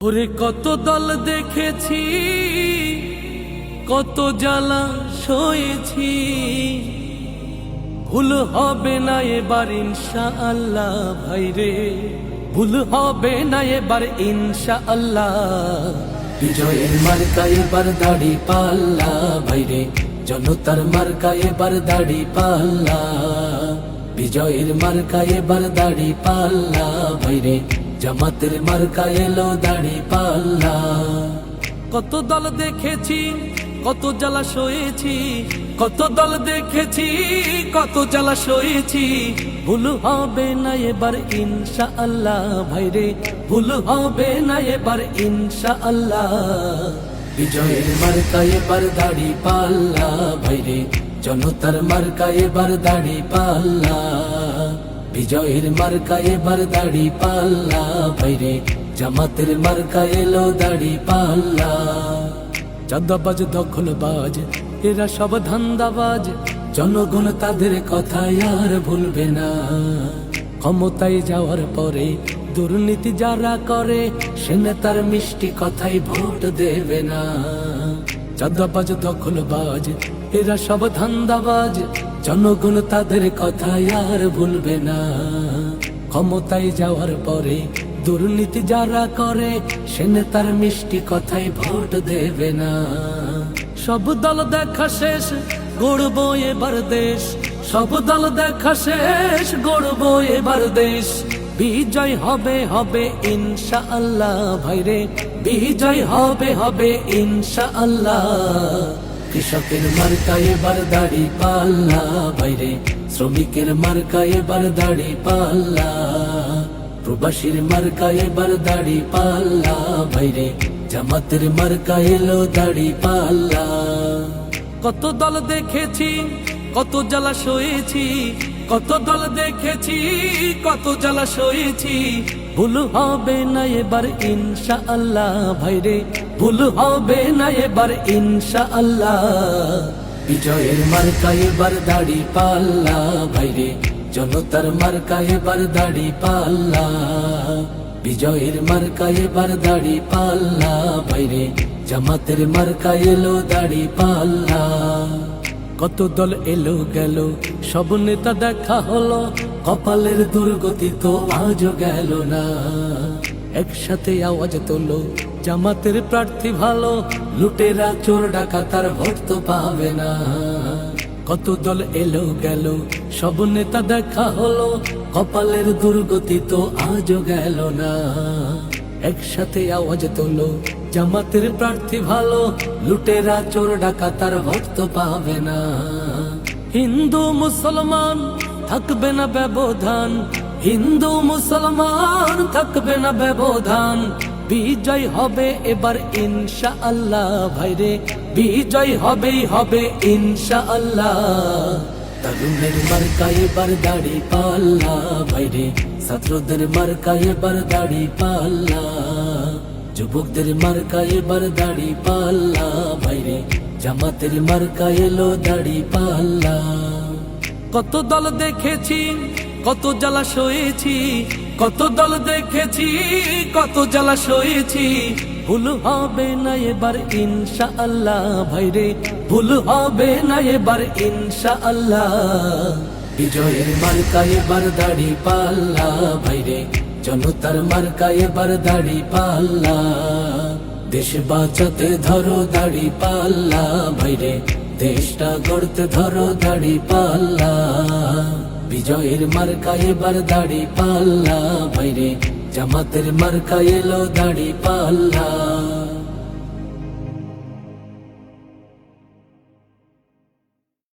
ওরে কত দল দেখেছি, কত জ্বালা সয়েছি, ভুল হবে না এবার ইনশাআল্লাহ ভাইরে, ভুল হবে না এবার ইনশাআল্লাহ। বিজয়ের মার্কা এবার দাড়ি পাল্লা ভাইরে, জনতার মার্কা এবার দাড়ি পাল্লা। বিজয়ের মার্কা এবার দাড়ি পাল্লা ভাইরে, জামাতের মার্কা এলো দাড়ি পাল্লা। কত দল দেখেছি, কত জ্বালা সয়েছি, কত দল দেখেছি, কত জ্বালা সয়েছি, ভুল হবে না এবার ইনশাআল্লাহ ভাইরে, ভুল হবে না এবার ইনশাআল্লাহ। বিজয়ের মার্কা এবার দাড়ি পাল্লা ভাইরে, জনতার মার্কা এবার দাড়ি পাল্লা। বিজয়ের মার্কা এবার দাড়ি পাল্লা ভাইরে, জামাতের মার্কা এলো দাড়ি পাল্লা। চাঁদাবাজ দখলবাজ এরা সব ধান্দাবাজ, জনগণ তাদের কথা আর ভুলবে না। ক্ষমতায় যাওয়ার পরে দুর্নীতি যারা করে, সে নেতার মিষ্টি কথাই ভোট দেবে না। চাঁদাবাজ দখলবাজ এরা সব ধান্দাবাজ, জনগণ তাদের কথা আর ভুলবে না। ক্ষমতায় যাওয়ার পরে দুর্নীতি যারা করে, সে নেতার মিষ্টি কথাই ভোট দেবে না। সব দল দেখা শেষ, গড়ব এবার দেশ, সব দল দেখা শেষ, গড়ব এবার দেশ। বিজয় হবে হবে ইনশাআল্লাহ ভাইরে, বিজয় হবে হবে ইনশাআল্লাহ। কৃষকের মার্কা এবার দাড়ি পাল্লা ভাইরে, শ্রমিকের মার্কা এবার দাড়ি পাল্লা। প্রবাসীর মার্কা এবার দাড়ি পাল্লা ভাইরে, জামাতের মার্কা এলো দাড়ি পাল্লা। কত দল দেখেছি, কত জ্বালা সয়েছি, কত দল দেখেছি, কত জ্বালা সয়েছি, ভুল হবে না এবার ইনশাআল্লাহ ভাইরে, ভুল হবে না এবার ইনশাআল্লাহ। বিজয়ের মার্কা এবার দাড়ি পাল্লা ভাইরে, জনতার মার্কা এবার দাড়ি পাল্লা। বিজয়ের মার্কা এবার দাড়ি পাল্লা ভাইরে, জামাতের মার্কা এলো দাড়ি পাল্লা। কত দল এলো গেল, সব নেতা দেখা হলো, কপালের দুর্গতি তো আজও গেল না। একসাথে আওয়াজ তোলো, জামাতের প্রার্থী ভালো, লুটেরা চোর ডাকাতার ভোট তো পাবে না। কত দল এলো গেল, সব নেতা দেখা হলো, কপালের দুর্গতি তো আজও গেল না। একসাথে আওয়াজ তোলো, জামাতের প্রার্থী ভালো, লুটেরা চোর ডাকাতার ভোট তো পাবে না। হিন্দু মুসলমান থাকবে না ব্যবধান, হিন্দু মুসলমান থাকবে না ব্যবধান। বিজয় হবে এবার ইনশাআল্লাহ ভাইরে, বিজয় হবেই হবে ইনশাআল্লাহ। তরুণের মার্কা এবার দাড়ি পাল্লা ভাইরে, ছাত্রদের মার্কা এবার দাড়ি পাল্লা। যুবকদের মার্কা এবার দাড়ি পাল্লা ভাইরে, জামাতের মার্কা এলো দাড়ি পাল্লা। কত দল দেখেছি, কত জ্বালা সয়েছি, কত দল দেখেছি, কত জ্বালা সয়েছি, ভুল হবে না এবার ইনশাআল্লাহ ভাইরে, ভুল হবে না এবার ইনশাআল্লাহ। বিজয়ের মার্কা এবার দাড়ি পাল্লা ভাইরে, জনতার মার্কা এবার দাড়ি পাল্লা। দেশ বাঁচাতে ধরো দাড়ি পাল্লা ভাইরে, দেশটা গড়তে ধরো দাড়ি পাল্লা। বিজয়ের মার্কা এবার দাড়ি পাল্লা ভাইরে, জামাতের মার্কা এলো দাড়ি পাল্লা।